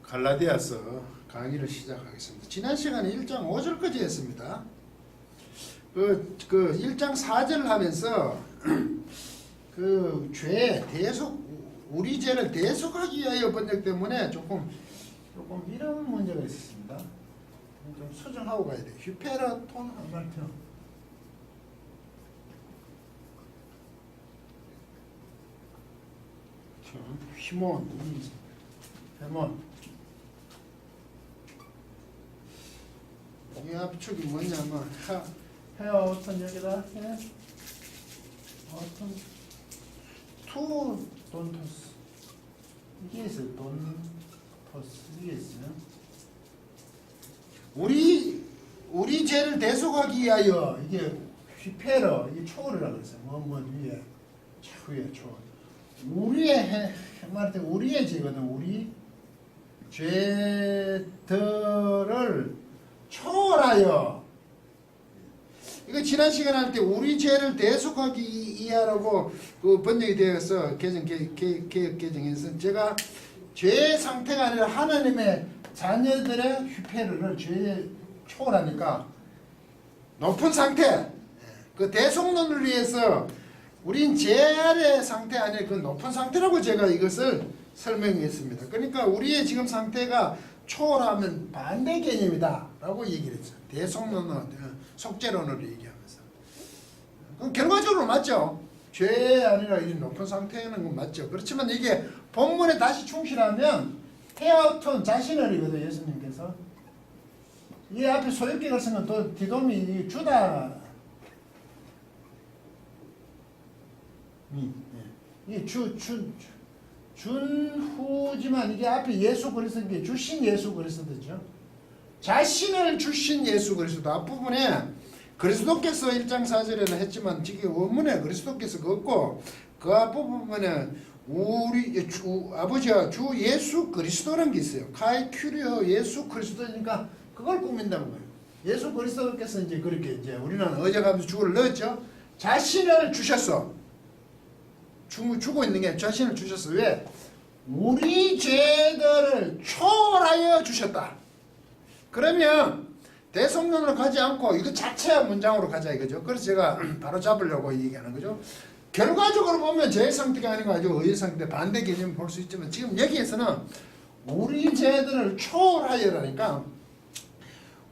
갈라디아서 강의를 시작하겠습니다. 지난 시간에 1장 5절까지 했습니다. 그 1장 4절을 하면서 그 죄 대속, 우리 죄를 대속하기 위하여 번역 때문에 조금 이런 문제가 있었습니다. 좀 수정하고 가야 돼요. 휴페라톤 한말표. 휘몬, 헤몬. 이 압축이 뭐냐면 헤어 어떤 여기다 해 어떤 투 돈토스 이게 있어요. 돈토스 이게 있어요. 우리 죄를 대속하기 위하여 이게 휘페러 이게 초월이라고 그랬어요. 뭐 위에 위에 초월. 우리의 말할 때 우리의 죄거든. 우리 죄들을 초월하여. 이거 지난 시간 할 때 우리 죄를 대속하기 위하라고 그 번역이 되어서 개혁 개정에서 제가 죄의 상태가 아니라 하나님의 자녀들의 휘페르를 죄에 초월하니까 높은 상태, 그 대속론을 위해서 우린 죄 아래 상태 아니라 그 높은 상태라고 제가 이것을 설명했습니다. 그러니까 우리의 지금 상태가 초월하면 반대 개념이다 라고 얘기를 했죠. 대속론은 속죄론으로 얘기하면서. 그럼 결과적으로 맞죠. 죄 아니라 이 높은 상태는 건 맞죠. 그렇지만 이게 본문에 다시 충실하면 헤어톤 자신을이거든. 예수님께서 이 앞에 소유격을 쓰면 또 디돔이 주다 이게 준후지만 이게 앞에 예수 그리스도인 게 주신 예수 그리스도죠. 자신을 주신 예수 그리스도 앞부분에 그리스도께서 1장 4절에는 했지만 지금 원문에 그리스도께서 없고 그 앞부분에 우리 아버지와 주 예수 그리스도라는 게 있어요. 카이 큐리오 예수 그리스도니까 그걸 꾸민다는 거예요. 예수 그리스도께서 이제 그렇게 이제 우리는 어제가면서 주를 넣었죠. 자신을 주셨어. 주고 있는 게 자신을 주셨어. 왜? 우리 죄들을 초월하여 주셨다. 그러면 대속론으로 가지 않고 이거 자체의 문장으로 가자 이거죠. 그래서 제가 바로 잡으려고 얘기하는 거죠. 결과적으로 보면 죄의 상태가 아니고 아주 의의 상태 반대 개념을 볼 수 있지만 지금 여기에서는 우리 죄들을 초월하여라니까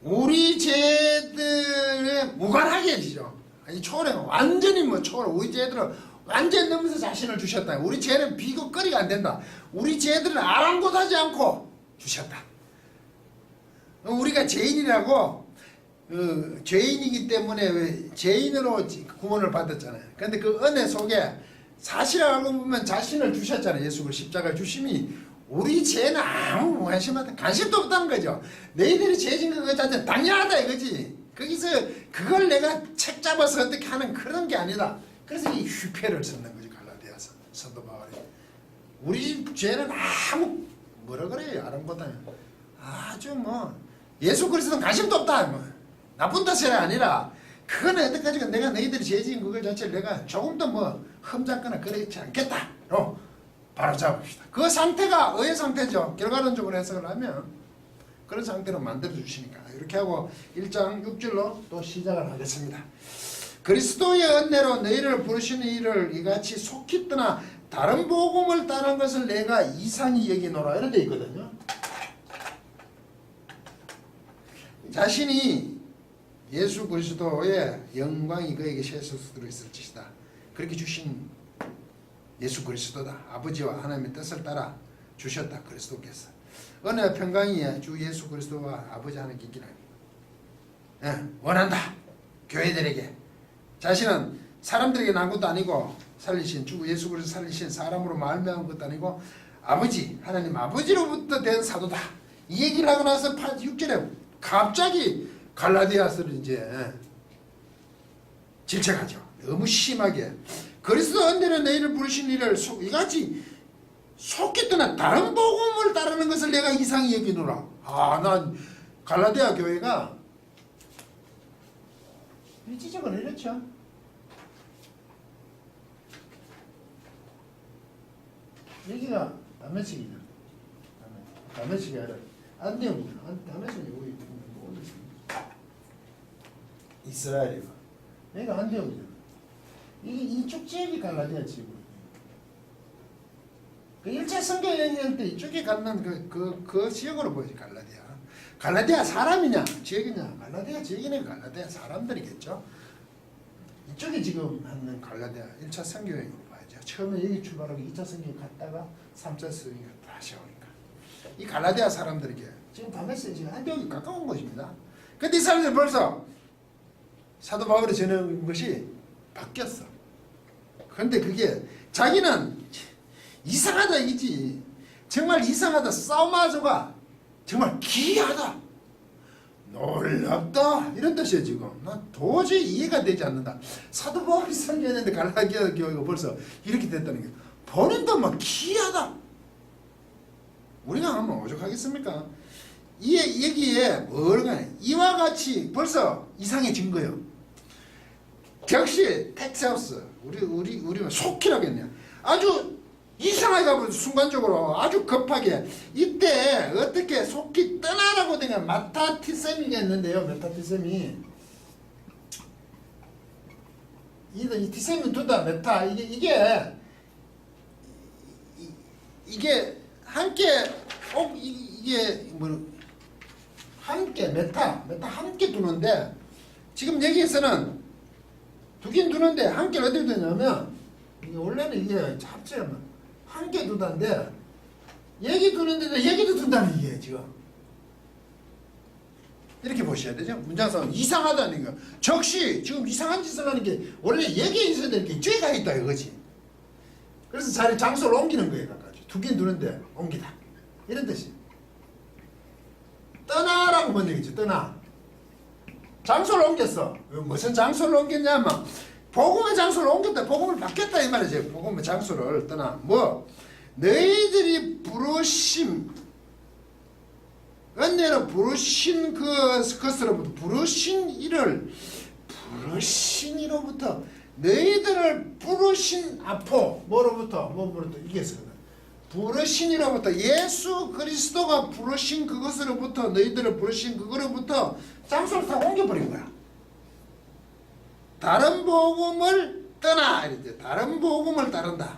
우리 죄들에 무관하게 해지죠. 아니 초월해 완전히 뭐 초월 우리 죄들을 완전히 넘어서 자신을 주셨다. 우리 죄는 비교거리가 안 된다. 우리 죄들은 아랑곳하지 않고 주셨다. 우리가 죄인이라고 죄인이기 때문에 왜 죄인으로 구원을 받았잖아요. 그런데 그 은혜 속에 사실을 알고 보면 자신을 주셨잖아요. 예수를 십자가에 주심이 우리 죄는 아무 관심도 없다는 거죠. 너희들이 죄진 것 자체는 당연하다 이거지. 거기서 그걸 내가 책 잡아서 어떻게 하는 그런 게 아니다. 그래서 이 휘페를 쓰는 거죠. 갈라디아서 사도 바울이 우리 죄는 아무 뭐라 그래요. 아름보다는 아주 뭐 예수 그리스도는 관심도 없다. 뭐 나쁜 뜻이 아니라 그거는 어떡하지 내가 너희들이 죄진 그걸 자체를 내가 조금도 뭐 흠잡거나 그러지 않겠다. 바로 잡읍시다. 그 상태가 의의 상태죠. 결과론적으로 해석을 하면 그런 상태로 만들어 주시니까 이렇게 하고 1장 6절로 또 시작을 하겠습니다. 그리스도의 은혜로 너희를 부르시는 이를 이같이 속히 떠나 다른 복음을 따른 것을 내가 이상히 여기노라 이런 데 있거든요. 자신이 예수 그리스도의 영광이 그에게 셰소스로 있을지다. 그렇게 주신 예수 그리스도다. 아버지와 하나님의 뜻을 따라 주셨다. 그리스도께서 은혜와 평강이 주 예수 그리스도와 아버지 하나님께 있기를 원한다. 교회들에게 자신은 사람들에게 난 것도 아니고 살리신 주 예수 그리스도 살리신 사람으로 말미암은 것도 아니고 아버지 하나님 아버지로부터 된 사도다. 이 얘기를 하고 나서 6절에 갑자기 갈라디아서를 이제 질책하죠. 너무 심하게 그리스도 은혜로 너희를 부르신 이를 이같이 속히 떠나 다른 복음을 따르는 것을 내가 이상히 여기노라. 난 갈라디아 교회가 일지적으로 이렇죠. 여기가 몇 면씩이냐? 다메섹이 아니라 안디옥이야. 다메섹이 우리 뭐 이스라엘이가. 내가 안디옥이야. 이쪽 지역이 갈라디아 지역이야. 그 1차 선교 여행할 때 이쪽에 갖는 그 지역으로 보이지 갈라디아. 갈라디아 사람이냐 지역이냐? 갈라디아 지역이네. 갈라디아 사람들이겠죠. 이쪽에 지금 하는 갈라디아 1차 선교 여행으로 봐야죠. 처음에 여기 출발하고 2차 선교 갔다가 3차 선교 다시 오니까 이 갈라디아 사람들에게 지금 다메섹 지금 안디옥이 가까운 곳입니다. 근데 이 사람들 벌써 사도 바울이 전한 것이 바뀌었어. 그런데 그게 자기는 이상하다 이지. 정말 이상하다. 싸움하자가 정말 기이하다. 놀랍다. 이런 뜻이에요 지금. 난 도저히 이해가 되지 않는다. 사도 바울이 설교했는데 갈라디아 교회가 벌써 이렇게 됐다는 게 본인도 막 기이하다. 우리가 하면 오죽하겠습니까? 이 얘기에 뭐가 이와 같이 벌써 이상해진 거예요. 역시 텍사스 우리는 속히라겠냐. 아주 이상하게 가버려. 순간적으로 아주 급하게 이때 어떻게 속히 떠나라고 된 마타티셈이가 있는데요. 메타티셈이 이 티셈이 두다 메타 이게 함께 이게 뭐 함께 메타 함께 두는데 지금 여기에서는 두긴 두는데 함께를 어떻게 두냐면 이게 원래는 이게 합치면 함께 두다인데 얘기 두는데도 얘기도 둔다는 얘기예요 지금. 이렇게 보셔야 되죠. 문장상은 이상하다는 거. 적시 지금 이상한 짓을 하는 게 원래 얘기에 있어야 될 게 죄가 있다 이거지. 그래서 자리 장소를 옮기는 거예요. 각각 두긴 두는데 옮기다 이런 뜻이. 떠나라고 본 얘기죠. 떠나. 장소를 옮겼어. 무슨 장소를 옮겼냐면 복음의 장소를 옮겼다. 복음을 바뀌었다 이 말이지. 복음의 장소를 떠나. 뭐 너희들이 부르심 은혜로 부르신 그것으로부터 부르신 이로부터 너희들을 부르신 앞으로 뭐로부터 이게 있거든. 부르신 이로부터 예수 그리스도가 부르신 그것으로부터 너희들을 부르신 그거로부터 장소를 다 옮겨버린 거야. 다른 복음을 떠나 이랬대. 다른 복음을 따른다.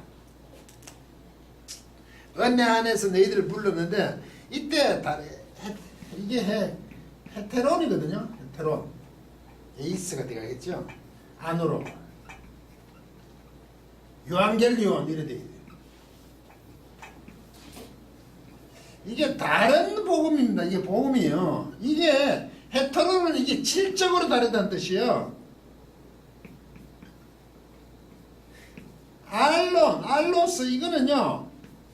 은혜 안에서 너희들을 불렀는데 이때 이게 헤테론이거든요. 헤테론 에이스가 되겠죠. 안으로 유앙겔리온 이래 되게 돼요. 이게 다른 복음입니다. 이게 복음이에요. 이게 헤테론은 이게 질적으로 다르다는 뜻이에요. 알로스 이거는요.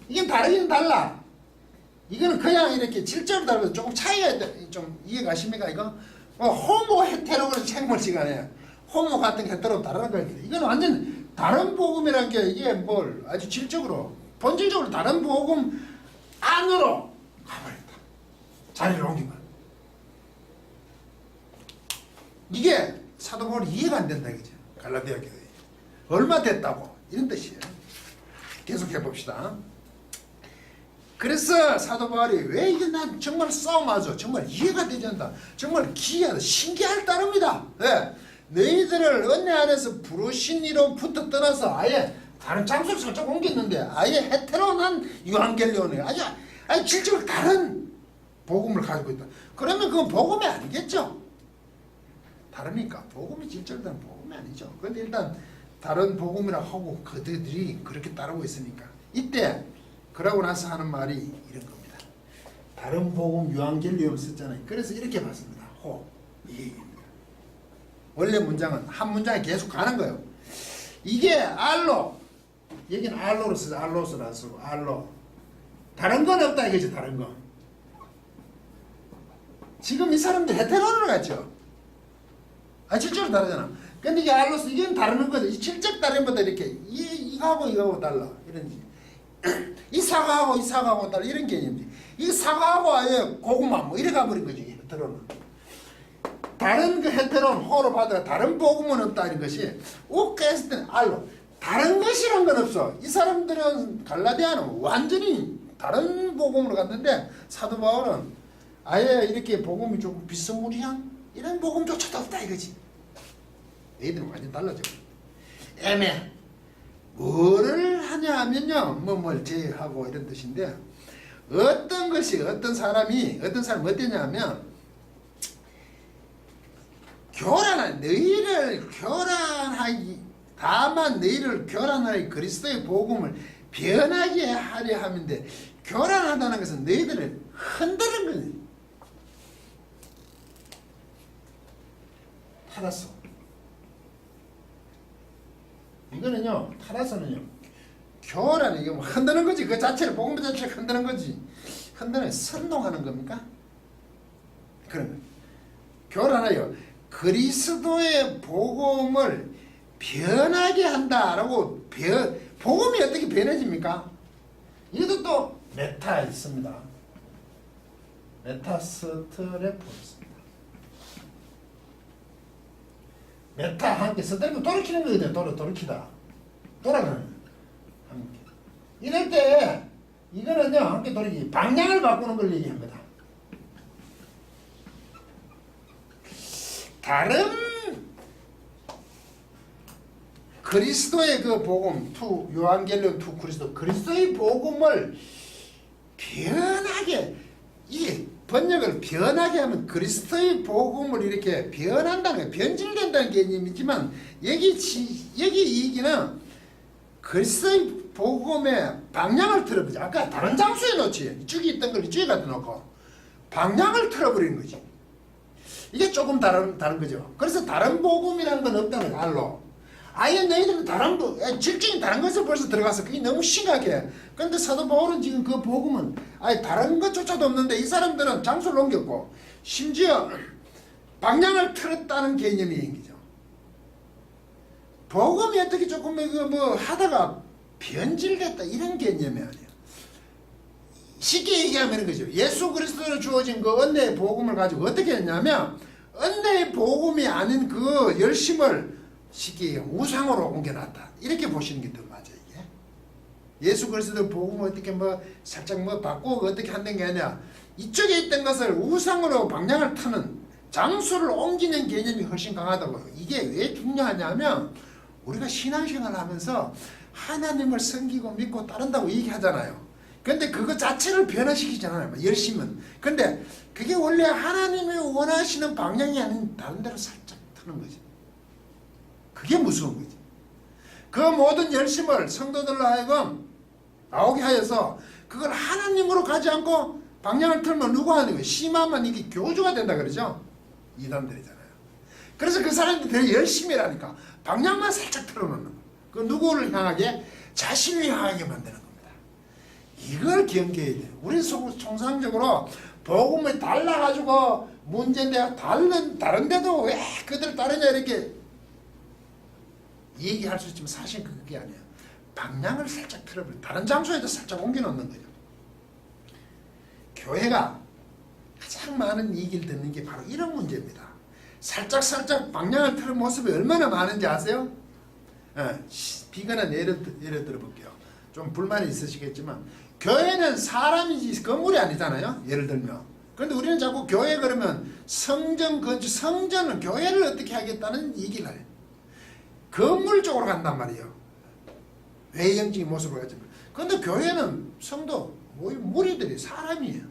이게 다르긴 달라. 이거는 그냥 이렇게 질적으로 다르고 조금 차이가 있다. 좀 이해가십니까 이거? 호모 헤테로는 책물 시간에 호모 같은 게 헤테로 다르는 거예요. 이건 완전 다른 복음이라는 게 이게 뭘 아주 질적으로 본질적으로 다른 복음 안으로 가버렸다. 자리를 옮긴 거야. 이게 사도 바울이 이해가 안 된다 이거죠. 갈라디아 교회 얼마 됐다고 이런 뜻이에요. 계속 해봅시다. 그래서 사도 바울이 왜 이게 난 정말 싸움하죠. 정말 이해가 되지 않는다. 정말 기이하다. 신기할 따릅니다. 네. 너희들을 은혜 안에서 부르신 이로부터 떠나서 아예 다른 장소를 살짝 옮겼는데 아예 헤테로난 유앙겔리온이에요. 아주 질적으로 다른 복음을 가지고 있다. 그러면 그건 복음이 아니겠죠. 다릅니까? 복음이 질적으로 다른 복음이 아니죠. 그런데 일단 다른 복음이라고 하고 그들이 그렇게 따르고 있으니까 이때 그러고 나서 하는 말이 이런 겁니다. 다른 복음 유앙겔리온 썼잖아요. 그래서 이렇게 봤습니다. 이 얘기입니다. 원래 문장은 한 문장에 계속 가는 거예요. 이게 알로 여기는 알로로 쓰죠. 알로스를 안 쓰고 알로. 다른 건 없다 이거죠. 다른 거. 지금 이 사람들 헤테로를 갔죠. 질적으로 다르잖아. 근데 이게 알로스 이건 다른 거죠. 이 질적 다름보다 이렇게 이거하고 달라. 이런 이 사과하고 달라 이런 개념이지. 이 사과하고 아예 고구마 뭐 이래 가버린 거지. 헤테로는. 다른 그 헤테로는 호로 받아 다른 복음은 없다 이런 것이 웃게 때는 알로. 다른 것이란 건 없어. 이 사람들은 갈라디아는 완전히 다른 복음으로 갔는데 사도 바울은 아예 이렇게 복음이 조금 비스무리한 이런 복음조차도 없다 이거지. 애들은 완전 달라져. 애매. 뭐를 하냐 하면요, 뭘 제하고 이런 뜻인데, 어떤 것이 어떤 사람이 어땠냐 하면, 너희를 교란하기, 다만 너희를 교란하기 그리스도의 복음을 변하게 하려 하는데, 교란하다는 것은 너희들을 흔드는 거예요. 타라소. 이거는요, 타라소는요, 교란이 이거 흔드는 거지. 그 자체를, 복음 자체를 흔드는 거지. 흔드는, 선동하는 겁니까? 그런 거예요. 교란하여 그리스도의 복음을 변하게 한다라고, 복음이 어떻게 변해집니까? 이것도 또 메타 있습니다. 메타스트레포입니다. 메타 함께 스트레포 돌이키는 거거든요. 돌이키다. 돌아가는 함께. 이럴 때 이거는요, 함께 돌이키기, 방향을 바꾸는 걸 얘기합니다. 다른 그리스도의 그 복음, 요한겔리온 투 그리스도, 그리스도의 복음을 변하게, 이게 번역을 변하게 하면 그리스도의 복음을 이렇게 변한다는, 변질된다는 개념이지만, 여기 이기는 그리스도의 복음의 방향을 틀어버리지. 아까 다른 장소에 놓지. 이쪽에 있던 걸 이쪽에 갖다 놓고 방향을 틀어버리는 거지. 이게 조금 다른 거죠. 그래서 다른 복음이라는 건 없다는 거야, 알로. 아예 너희들은 질적인 다른 것을 벌써 들어가서 그게 너무 심각해. 그런데 사도 바울은 지금 그 복음은 아예 다른 것조차도 없는데 이 사람들은 장소를 옮겼고 심지어 방향을 틀었다는 개념이 얘기죠. 복음이 어떻게 조금 하다가 변질됐다 이런 개념이 아니에요. 쉽게 얘기하면 거죠. 예수 그리스도로 주어진 그 은혜의 복음을 가지고 어떻게 했냐면, 은혜의 복음이 아닌 그 열심을 쉽게 얘기하면 우상으로 옮겨놨다. 이렇게 보시는 게 더 맞아요, 이게. 예수 그리스도 복음을 어떻게 살짝 바꾸고 어떻게 한다는 게 아니라, 이쪽에 있던 것을 우상으로 방향을 트는, 장소를 옮기는 개념이 훨씬 강하다고요. 이게 왜 중요하냐면, 우리가 신앙생활을 하면서 하나님을 섬기고 믿고 따른다고 얘기하잖아요. 근데 그거 자체를 변화시키잖아요, 열심은. 근데 그게 원래 하나님이 원하시는 방향이 아닌 다른 데로 살짝 트는 거지. 그게 무서운 거지. 그 모든 열심을 성도들로 하여금 나오게 하여서 그걸 하나님으로 가지 않고 방향을 틀면 누구 하는 거예요? 심하면 이게 교주가 된다 그러죠? 이단들이잖아요. 그래서 그 사람들이 되게 열심히 하니까 방향만 살짝 틀어놓는 거예요. 그 누구를 향하게? 자신을 향하게 만드는 거예요. 이걸 경계해야 돼요. 우리 통상적으로 복음을 달라가지고 문제인데 다른데도 왜 그들 따르냐 이렇게 얘기할 수 있지만 사실 그게 아니에요. 방향을 살짝 틀어버려. 다른 장소에도 살짝 옮겨놓는 거죠. 교회가 가장 많은 얘기를 듣는 게 바로 이런 문제입니다. 살짝 방향을 틀은 모습이 얼마나 많은지 아세요? 비근한 예를 들어볼게요. 좀 불만이 있으시겠지만, 교회는 사람이지 건물이 아니잖아요. 예를 들면. 그런데 우리는 자꾸 교회 그러면 성전은 교회를 어떻게 하겠다는 얘기를 해요. 건물 쪽으로 간단 말이에요. 외형적인 모습을 가지고. 그런데 교회는 성도, 무리들이 사람이에요.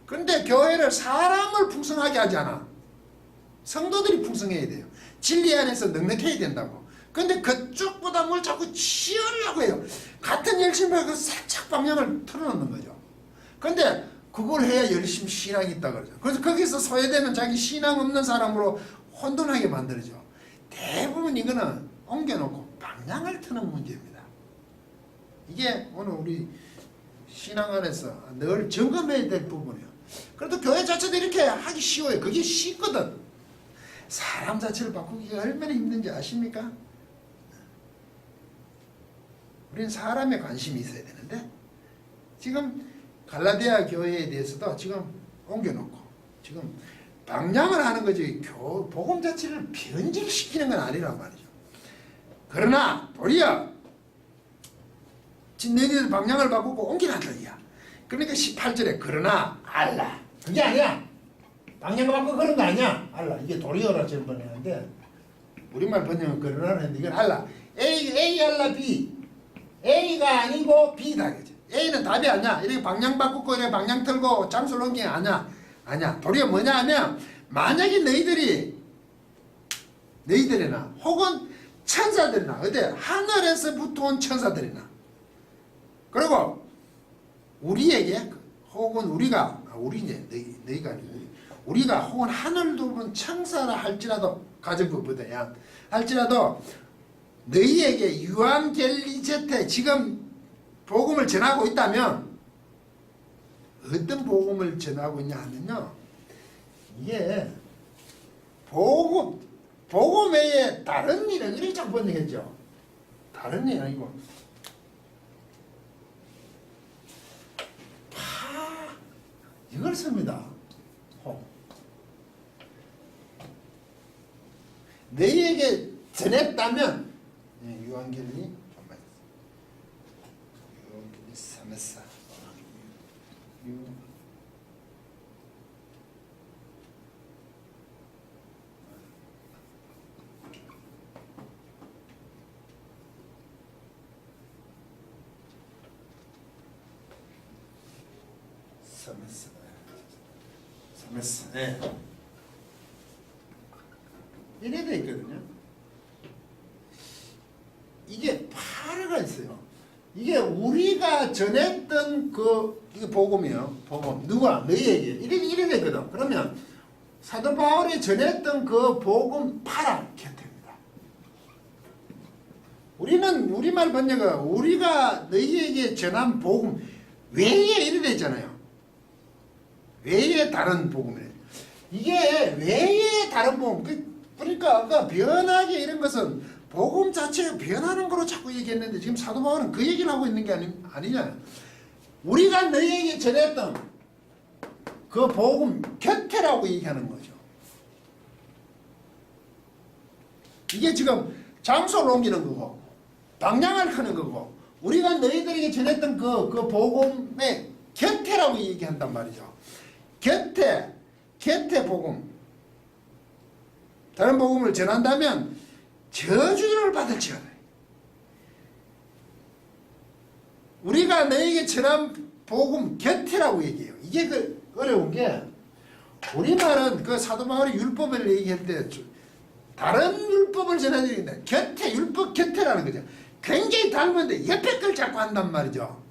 그런데 교회를 사람을 풍성하게 하지 않아. 성도들이 풍성해야 돼요. 진리 안에서 넉넉해야 된다고. 근데 그쪽보다 뭘 자꾸 치우려고 해요. 같은 열심을 살짝 방향을 틀어놓는 거죠. 근데 그걸 해야 열심히 신앙이 있다 그러죠. 그래서 거기서 소외되는 자기 신앙 없는 사람으로 혼돈하게 만들죠. 대부분 이거는 옮겨놓고 방향을 트는 문제입니다. 이게 오늘 우리 신앙 안에서 늘 점검해야 될 부분이에요. 그래도 교회 자체도 이렇게 하기 쉬워요. 그게 쉽거든. 사람 자체를 바꾸기가 얼마나 힘든지 아십니까? 우리는 사람에 관심이 있어야 되는데, 지금 갈라디아 교회에 대해서도 지금 옮겨놓고 지금 방향을 하는 거지 복음 자체를 변질시키는 건 아니란 말이죠. 그러나 도리어 너희들 방향을 바꾸고 옮겨놨다. 그러니까 18절에 그러나 알라. 그게 아니야. 방향 바꿔 그런 거 아니야. 알라. 이게 도리어라 지금 번역하는데 우리말 번역은 그러나 했는데 이건 알라. A 알라 B. A가 아니고 B다. 그죠? A는 답이 아니야. 이렇게 방향 바꾸고 이렇게 방향 틀고 장소를 옮기는 게 아니야. 아니야. 도리어 뭐냐 하면 만약에 너희들이나 혹은 천사들이나 어때 하늘에서부터 온 천사들이나 그리고 우리에게 혹은 우리가 우리네 너희가 아니고 우리가 혹은 하늘도 본 천사라 할지라도 가정법보다야 할지라도 너희에게 유앙겔리제테 지금 복음을 전하고 있다면 어떤 복음을 전하고 있냐 하면요 이게 복음 외에 다른 일은 이렇게 자꾸 번역했죠. 다른 일이 아니고 이걸 씁니다. 너희에게 전했다면 유한겔리 유한겔리 사메사 사메사 네. 이래 돼 있거든요. 이게 파르가 있어요. 이게 우리가 전했던 이게 복음이에요. 복음. 누가? 너희에게. 이래 되거든. 그러면 사도 바울이 전했던 그 복음 파라 곁입니다. 우리는 우리말 번역은 우리가 너희에게 전한 복음 외에 이래 되잖아요. 외에 다른 복음이래. 이게 외에 다른 복음. 그러니까 아까 변하게 이런 것은 복음 자체가 변하는 거로 자꾸 얘기했는데 지금 사도 바울은 그 얘기를 하고 있는 게 아니냐. 우리가 너희에게 전했던 그 복음 곁에라고 얘기하는 거죠. 이게 지금 장소를 옮기는 거고 방향을 하는 거고 우리가 너희들에게 전했던 그 복음의 곁에라고 얘기한단 말이죠. 곁에 복음. 다른 복음을 전한다면 저주를 받을지어다. 우리가 너에게 전한 복음 곁이라고 얘기해요. 이게 어려운 게 우리말은 그 사도 바울이 율법을 얘기할 때 다른 율법을 전해드리는데 곁에 율법 곁에라는 거죠. 굉장히 닮은데 옆에 걸 자꾸 한단 말이죠.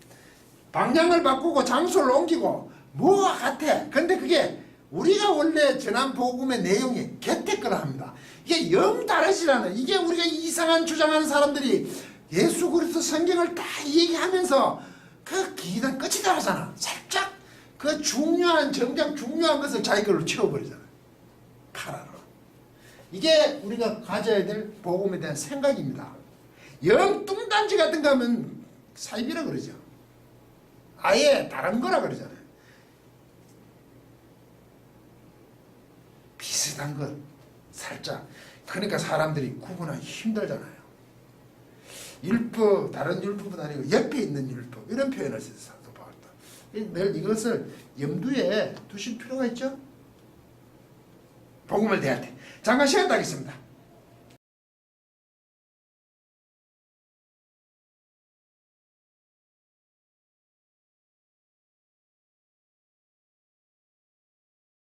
방향을 바꾸고 장소를 옮기고 뭐와 같아. 근데 그게 우리가 원래 전한 복음의 내용이 곁에 거라 합니다. 이게 영 다르지 않아요. 이게 우리가 이상한 주장하는 사람들이 예수 그리스도 성경을 다 얘기하면서 그 기는 끝이 다르잖아. 살짝 그 정작 중요한 것을 자기 걸로 채워버리잖아. 파라로. 이게 우리가 가져야 될 복음에 대한 생각입니다. 영 뚱딴지 같은 거 하면 사입이라 그러죠. 아예 다른 거라 그러잖아요. 비슷한 것 살짝. 그러니까 사람들이 구분하기 힘들잖아요. 율법, 다른 율법은 아니고 옆에 있는 율법 이런 표현을 써서 사도 바울도 늘 이것을 염두에 두실 필요가 있죠. 복음을 대할 때 잠깐 시간 따겠습니다.